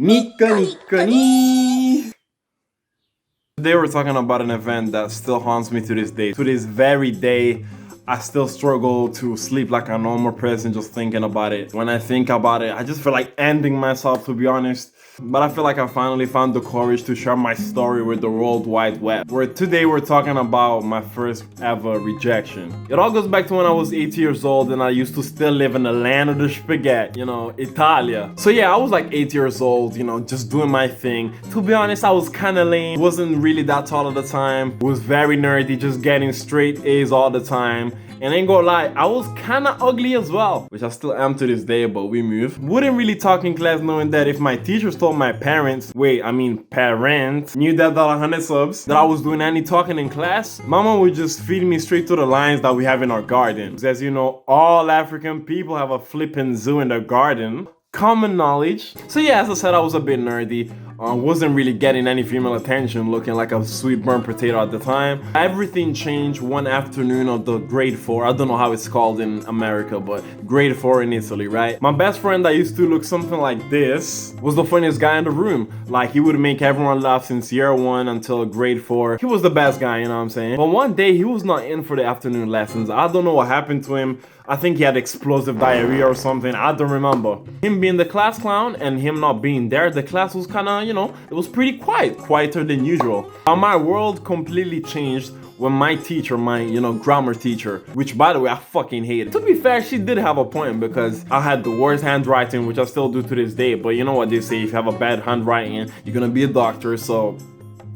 Nika Nika Nee. Today we're talking about an event that still haunts me to this day. To this very day, I still struggle to sleep like a normal person just thinking about it. When I think about it, I just feel like ending myself, to be honest. But I feel like I finally found the courage to share my story with the World Wide Web. Where today we're talking about my first ever rejection. It all goes back to when I was 8 years old and I used to still live in the land of the spaghetti, Italia. So yeah, I was like 8 years old, just doing my thing. To be honest, I was kinda lame. Wasn't really that tall at the time. Was very nerdy, just getting straight A's all the time. And ain't gonna lie, I was kinda ugly as well, which I still am to this day, but we move. Wouldn't really talk in class knowing that if my teachers told my parents, knew that 100 subs, that I was doing any talking in class, mama would just feed me straight to the lions that we have in our garden. As you know, all African people have a flippin' zoo in their garden. Common knowledge. So yeah, as I said, I was a bit nerdy. Wasn't really getting any female attention, looking like a sweet burnt potato at the time. Everything changed one afternoon of the grade 4. I don't know how it's called in America, but grade 4 in Italy, right? My best friend that used to look something like this was the funniest guy in the room. Like, he would make everyone laugh since year 1 until grade 4. He was the best guy, you know what I'm saying? But one day, he was not in for the afternoon lessons. I don't know what happened to him. I think he had explosive diarrhea or something, I don't remember. Him being the class clown and him not being there, the class was kinda, it was pretty quiet, quieter than usual. My world completely changed when my teacher, my, grammar teacher, which by the way, I fucking hated. To be fair, she did have a point because I had the worst handwriting, which I still do to this day, but you know what they say, if you have a bad handwriting, you're gonna be a doctor, so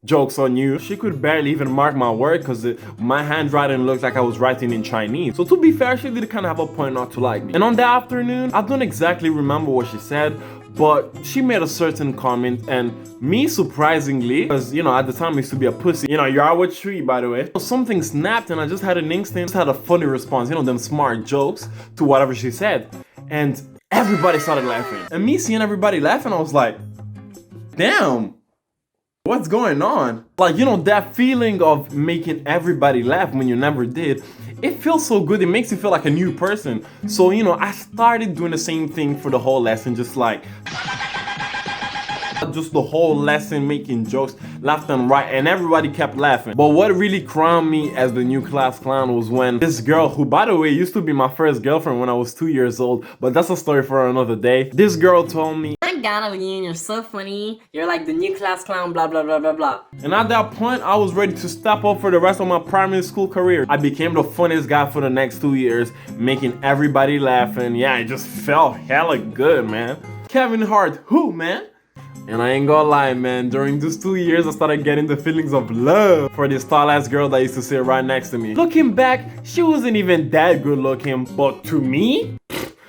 joke's on you. She could barely even mark my word because my handwriting looked like I was writing in Chinese. So to be fair, she did kind of have a point not to like me. And on that afternoon, I don't exactly remember what she said, but she made a certain comment, and me, surprisingly, because at the time I used to be a pussy, you're our tree, by the way. Something snapped and I just had an instinct, just had a funny response, them smart jokes to whatever she said. And everybody started laughing. And me seeing everybody laughing, I was like, damn. What's going on? Like, that feeling of making everybody laugh when you never did, it feels so good. It makes you feel like a new person. So, I started doing the same thing for the whole lesson, just the whole lesson making jokes left and right, and everybody kept laughing. But what really crowned me as the new class clown was when this girl, who by the way used to be my first girlfriend when I was 2 years old, but that's a story for another day. This girl told me, "I'm down with you and you're so funny. You're like the new class clown, blah blah blah blah blah." And at that point, I was ready to step up for the rest of my primary school career. I became the funniest guy for the next 2 years, making everybody laugh, and yeah, it just felt hella good, man. Kevin Hart, who, man? And I ain't gonna lie, man, during these 2 years, I started getting the feelings of love for this tall-ass girl that used to sit right next to me. Looking back, she wasn't even that good looking, but to me,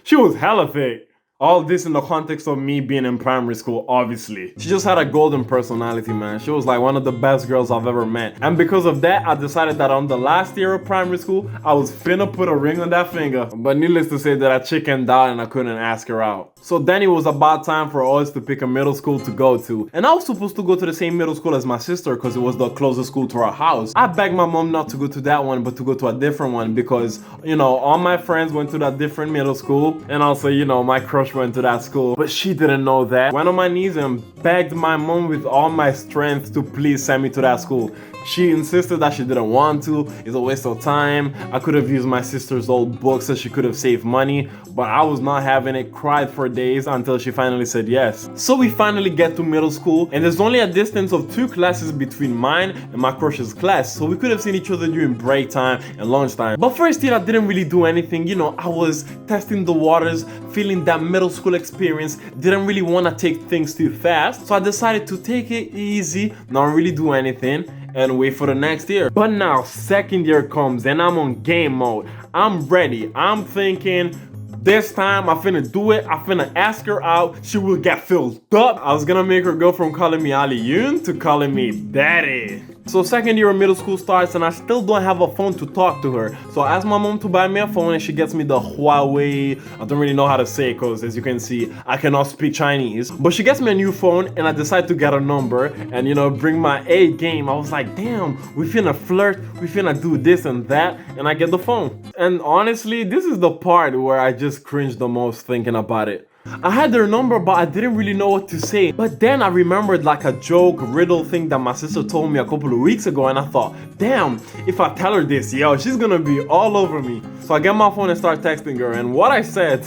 she was hella thick. All this in the context of me being in primary school, obviously. She just had a golden personality, man. She was like one of the best girls I've ever met. And because of that, I decided that on the last year of primary school, I was finna put a ring on that finger. But needless to say that I chickened out and I couldn't ask her out. So then it was about time for us to pick a middle school to go to. And I was supposed to go to the same middle school as my sister because it was the closest school to our house. I begged my mom not to go to that one, but to go to a different one because, all my friends went to that different middle school. And also, my crush went to that school, but she didn't know that. Went on my knees and begged my mom with all my strength to please send me to that school. She insisted that she didn't want to. It's a waste of time. I could have used my sister's old books so she could have saved money, but I was not having it. Cried for days until she finally said yes. So we finally get to middle school, and there's only a distance of 2 classes between mine and my crush's class, so we could have seen each other during break time and lunchtime. But first year, I didn't really do anything. I was testing the waters, feeling that middle school experience. Didn't really want to take things too fast, so I decided to take it easy, not really do anything, and wait for the next year. But now second year comes and I'm on game mode. I'm ready. I'm thinking, this time I finna do it. I finna ask her out. She will get filled up. I was gonna make her go from calling me Ali Yoon to calling me Daddy. So second year of middle school starts and I still don't have a phone to talk to her. So I ask my mom to buy me a phone and she gets me the Huawei. I don't really know how to say it because as you can see, I cannot speak Chinese. But she gets me a new phone and I decide to get a number and bring my A game. I was like, damn, we finna flirt, we finna do this and that, and I get the phone. And honestly, this is the part where I just cringe the most thinking about it. I had their number, but I didn't really know what to say. But then I remembered like a joke, riddle thing that my sister told me a couple of weeks ago, and I thought, damn, if I tell her this, yo, she's gonna be all over me. So I get my phone and start texting her, and what I said,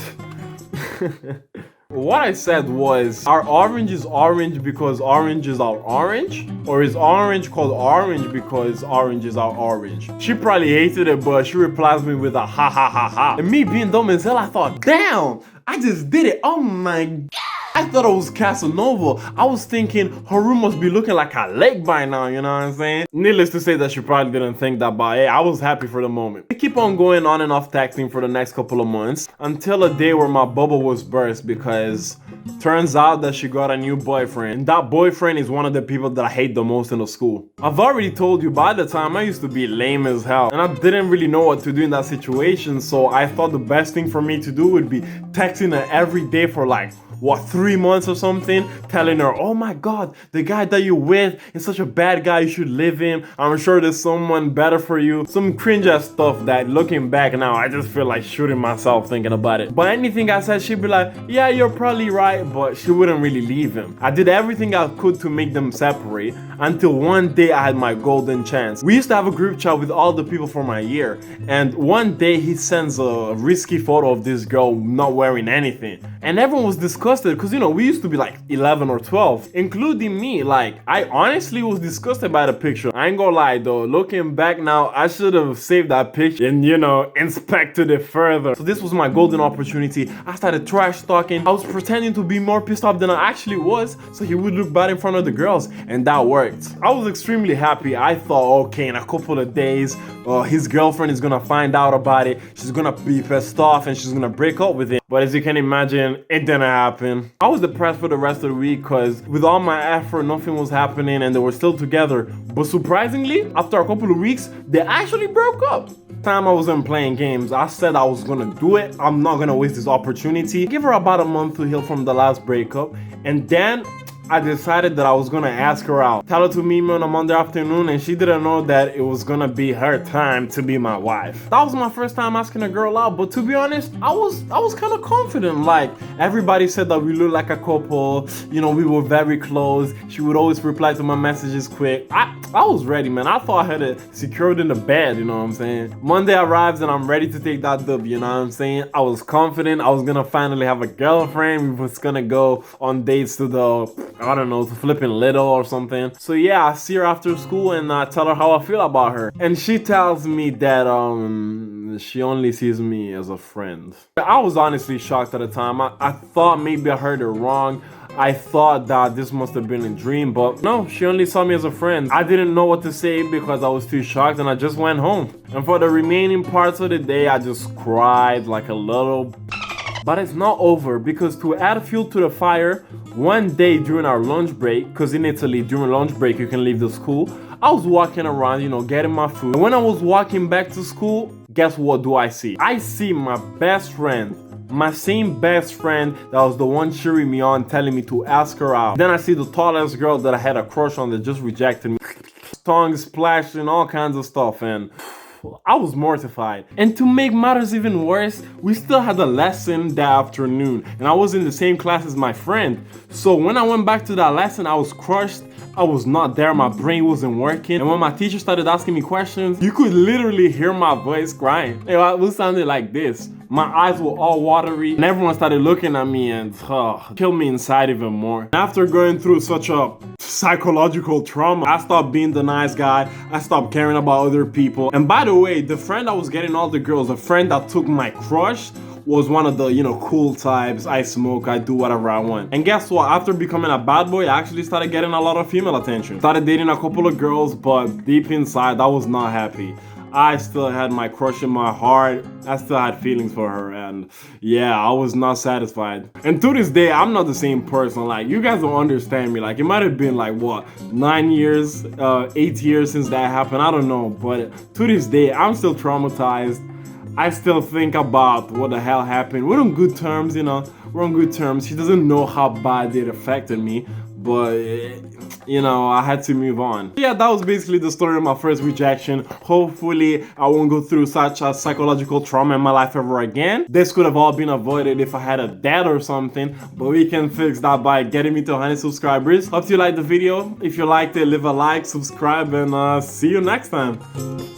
what I said was, are oranges orange because oranges are orange? Or is orange called orange because oranges are orange? She probably hated it, but she replies me with a ha ha ha ha. And me being dumb as hell, I thought, damn, I just did it. Oh my God. I thought it was Casanova. I was thinking her room must be looking like a lake by now, you know what I'm saying? Needless to say that she probably didn't think that, but hey, I was happy for the moment. We keep on going on and off texting for the next couple of months until a day where my bubble was burst because turns out that she got a new boyfriend. And that boyfriend is one of the people that I hate the most in the school. I've already told you, by the time I used to be lame as hell and I didn't really know what to do in that situation, so I thought the best thing for me to do would be texting her every day for like, what, 3 months or something, telling her, oh my God, the guy that you're with is such a bad guy, you should leave him, I'm sure there's someone better for you. Some cringe ass stuff that looking back now, I just feel like shooting myself thinking about it. But anything I said, she'd be like, yeah, you're probably right, but she wouldn't really leave him. I did everything I could to make them separate until one day I had my golden chance. We used to have a group chat with all the people for my year, and one day he sends a risky photo of this girl not wearing anything. And everyone was disgusted because, you know, we used to be like 11 or 12, including me. Like, I honestly was disgusted by the picture. I ain't gonna lie though, looking back now, I should have saved that picture and, you know, inspected it further. So this was my golden opportunity. I started trash talking. I was pretending to be more pissed off than I actually was, so he would look bad in front of the girls, and that worked. I was extremely happy. I thought, okay, in a couple of days, his girlfriend is gonna find out about it. She's gonna be pissed off and she's gonna break up with him. But as you can imagine, it didn't happen. I was depressed for the rest of the week because with all my effort, nothing was happening and they were still together. But surprisingly, after a couple of weeks, they actually broke up. Time I wasn't playing games, I said I was gonna do it. I'm not gonna waste this opportunity. Give her about a month to heal from the last breakup, and then I decided that I was gonna ask her out. Tell her to meet me on a Monday afternoon, and she didn't know that it was gonna be her time to be my wife. That was my first time asking a girl out, but to be honest, I was kind of confident. Like, everybody said that we looked like a couple, you know, we were very close. She would always reply to my messages quick. I was ready, man. I thought I had it secured in the bed, you know what I'm saying? Monday arrives and I'm ready to take that dub, you know what I'm saying? I was confident I was gonna finally have a girlfriend. We was gonna go on dates to I don't know, to flipping Little or something. So yeah, I see her after school and I tell her how I feel about her. And she tells me that she only sees me as a friend. I was honestly shocked at the time. I thought maybe I heard her wrong. I thought that this must have been a dream, but no, she only saw me as a friend. I didn't know what to say because I was too shocked and I just went home. And for the remaining parts of the day, I just cried like a little. But it's not over, because to add fuel to the fire, one day during our lunch break, because in Italy during lunch break you can leave the school, I was walking around, you know, getting my food. And when I was walking back to school, guess what do I see? I see my best friend, my same best friend that was the one cheering me on, telling me to ask her out. Then I see the tallest girl that I had a crush on that just rejected me. Tongue splashing, all kinds of stuff, and I was mortified. And to make matters even worse, we still had a lesson that afternoon, and I was in the same class as my friend. So when I went back to that lesson, I was crushed. I was not there, my brain wasn't working. And when my teacher started asking me questions, you could literally hear my voice crying. It was sounded like this. My eyes were all watery and everyone started looking at me and killed me inside even more. After going through such a psychological trauma, I stopped being the nice guy. I stopped caring about other people. And by the way, the friend that was getting all the girls, the friend that took my crush, was one of the, you know, cool types. I smoke, I do whatever I want. And guess what? After becoming a bad boy, I actually started getting a lot of female attention. Started dating a couple of girls, but deep inside, I was not happy. I still had my crush in my heart. I still had feelings for her, and yeah, I was not satisfied. And to this day, I'm not the same person. Like, you guys don't understand me. Like, it might have been like, what, 9 years, 8 years since that happened. I don't know, but to this day, I'm still traumatized. I still think about what the hell happened. We're on good terms, you know. We're on good terms. She doesn't know how bad it affected me, but you know, I had to move on. Yeah, that was basically the story of my first rejection. Hopefully, I won't go through such a psychological trauma in my life ever again. This could have all been avoided if I had a dad or something, but we can fix that by getting me to 100 subscribers. Hope you liked the video. If you liked it, leave a like, subscribe, and see you next time.